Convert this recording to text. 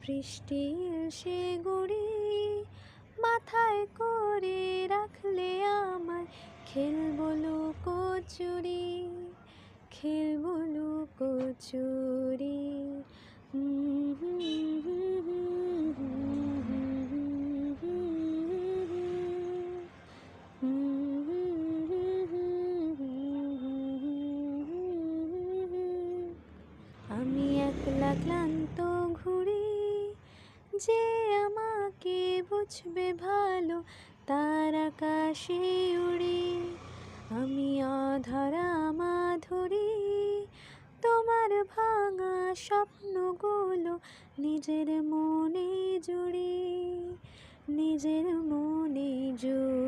বৃষ্টির সে গুড়ি মাথায় করে রাখলে আমায় খেলবো লুকোচুরি, খেলবো লুকোচুরি। আমি একলা ক্লান্ত ঘুরি, যে আমাকে বুঝবে ভালো তার আকাশে উড়ি। আমি অধরা মাধুরী, তোমার ভাঙা স্বপ্নগুলো নিজের মনে জুড়ি, নিজের মনে জুড়ি।